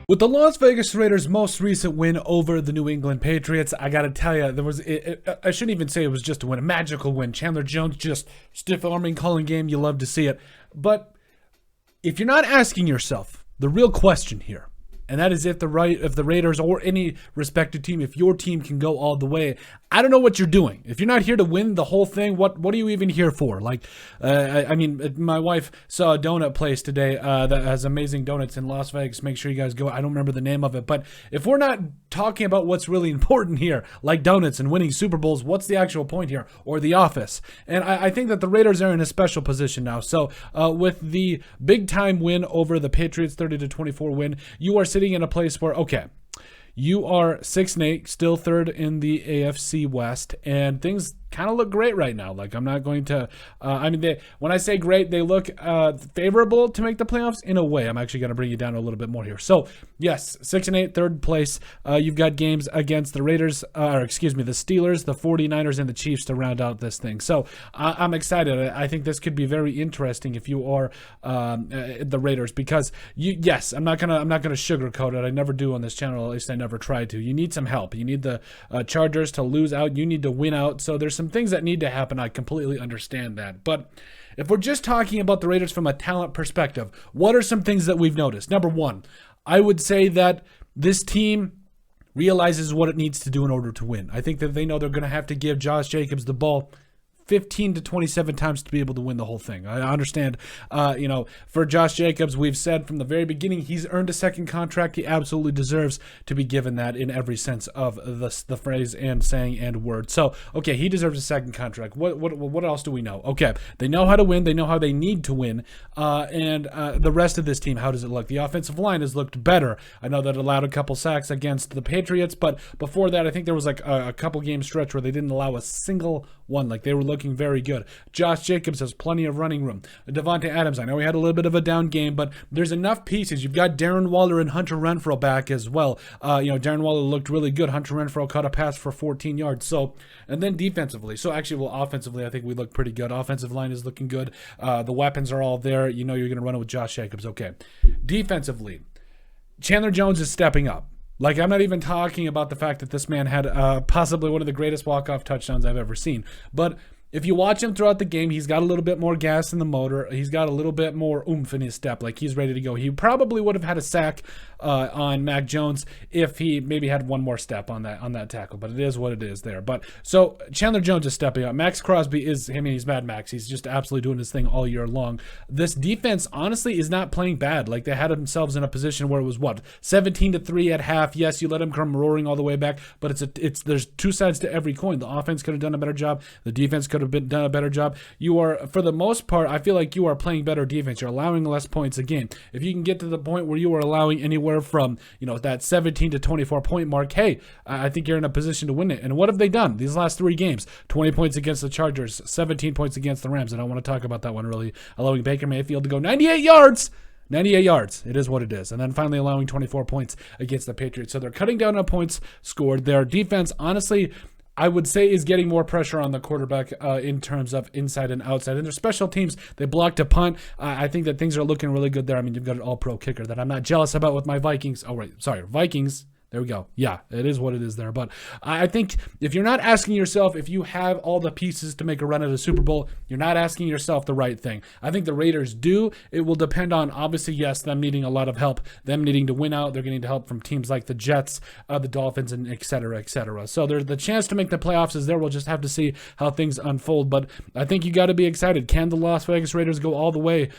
With the Las Vegas Raiders' most recent win over the New England Patriots, I gotta tell you, I shouldn't even say it was just a win, a magical win. Chandler Jones just stiff-arming, calling game. You love to see it. But if you're not asking yourself the real question here, and that is if the Raiders or any respective team, if your team can go all the way, I don't know what you're doing. If you're not here to win the whole thing, what are you even here for? Like, I mean, my wife saw a donut place today that has amazing donuts in Las Vegas. Make sure you guys go. I don't remember the name of it. But if we're not talking about what's really important here, like donuts and winning Super Bowls, what's the actual point here? Or The Office? And I think that the Raiders are in a special position now. So with the big-time win over the Patriots, 30-24 win, you are sitting in a place where, okay, you are 6-8, still third in the AFC West, and things kind of look great right now. Like, I'm not going to, when I say great, they look favorable to make the playoffs in a way. I'm actually going to bring you down a little bit more here. So, yes, 6-8, third place. You've got games against the Raiders, the Steelers, the 49ers, and the Chiefs to round out this thing. So, I'm excited. I think this could be very interesting if you are the Raiders, because I'm not gonna sugarcoat it. I never do on this channel. At least I never try to. You need some help. You need the Chargers to lose out. You need to win out. So there's some things that need to happen. I completely understand that. But if we're just talking about the Raiders from a talent perspective, what are some things that we've noticed? Number one, I would say that this team realizes what it needs to do in order to win. I think that they know they're going to have to give Josh Jacobs the ball 15 to 27 times to be able to win the whole thing. I understand, for Josh Jacobs, we've said from the very beginning, he's earned a second contract. He absolutely deserves to be given that in every sense of the phrase and saying and word. So, okay, he deserves a second contract. What else do we know? Okay, they know how to win. They know how they need to win. And the rest of this team, how does it look? The offensive line has looked better. I know that it allowed a couple sacks against the Patriots, but before that, I think there was like a couple game stretch where they didn't allow a single one. Like, they were looking very good. Josh Jacobs has plenty of running room. Devontae Adams, I know he had a little bit of a down game, but there's enough pieces. You've got Darren Waller and Hunter Renfrow back as well. Darren Waller looked really good. Hunter Renfrow caught a pass for 14 yards. So, and then defensively. So actually, offensively, I think we look pretty good. Offensive line is looking good. The weapons are all there. You know you're going to run it with Josh Jacobs. Okay. Defensively, Chandler Jones is stepping up. Like, I'm not even talking about the fact that this man had possibly one of the greatest walk-off touchdowns I've ever seen. But if you watch him throughout the game, he's got a little bit more gas in the motor. He's got a little bit more oomph in his step. Like, he's ready to go. He probably would have had a sack on Mac Jones if he maybe had one more step on that tackle. But it is what it is there. But so Chandler Jones is stepping up. Max Crosby he's Mad Max. He's just absolutely doing his thing all year long. This defense, honestly, is not playing bad. Like, they had themselves in a position where it was 17-3 at half. Yes, you let them come roaring all the way back, but there's two sides to every coin. The offense could have done a better job. The defense could have done a better job. You are, for the most part, I feel like you are playing better defense. You're allowing less points a game. If you can get to the point where you are allowing anywhere from that 17 to 24 point mark, hey, I think you're in a position to win it. And what have they done these last three games? 20 points against the Chargers, 17 points against the Rams. And I want to talk about that one, really, allowing Baker Mayfield to go 98 yards. 98 yards. It is what it is. And then finally allowing 24 points against the Patriots. So they're cutting down on points scored. Their defense, honestly, I would say, is getting more pressure on the quarterback in terms of inside and outside. And their special teams, they blocked a punt. I think that things are looking really good there. I mean, you've got an all-pro kicker that I'm not jealous about with my Vikings. Oh, right. Sorry, Vikings. There we go. Yeah, it is what it is there. But I think if you're not asking yourself if you have all the pieces to make a run at a Super Bowl, you're not asking yourself the right thing. I think the Raiders do. It will depend on, obviously, yes, them needing a lot of help, them needing to win out. They're getting help from teams like the Jets, the Dolphins, and et cetera, et cetera. So there's the chance to make the playoffs is there. We'll just have to see how things unfold. But I think you got to be excited. Can the Las Vegas Raiders go all the way?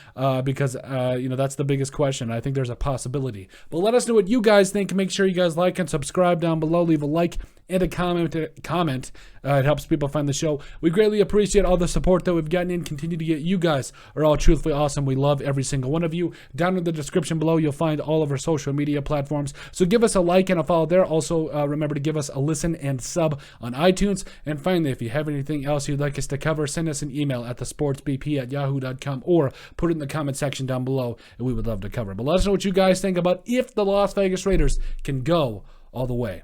Because that's the biggest question. I think there's a possibility. But let us know what you guys think. Make sure you guys like and subscribe down below. Leave a like and a comment. It helps people find the show. We greatly appreciate all the support that we've gotten in. Continue to get. You guys are all truthfully awesome. We love every single one of you. Down in the description below, you'll find all of our social media platforms. So give us a like and a follow there. Also, remember to give us a listen and sub on iTunes. And finally, if you have anything else you'd like us to cover, send us an email at thesportsbp@yahoo.com or put it in the comment section down below, and we would love to cover it. But let us know what you guys think about if the Las Vegas Raiders can go all the way.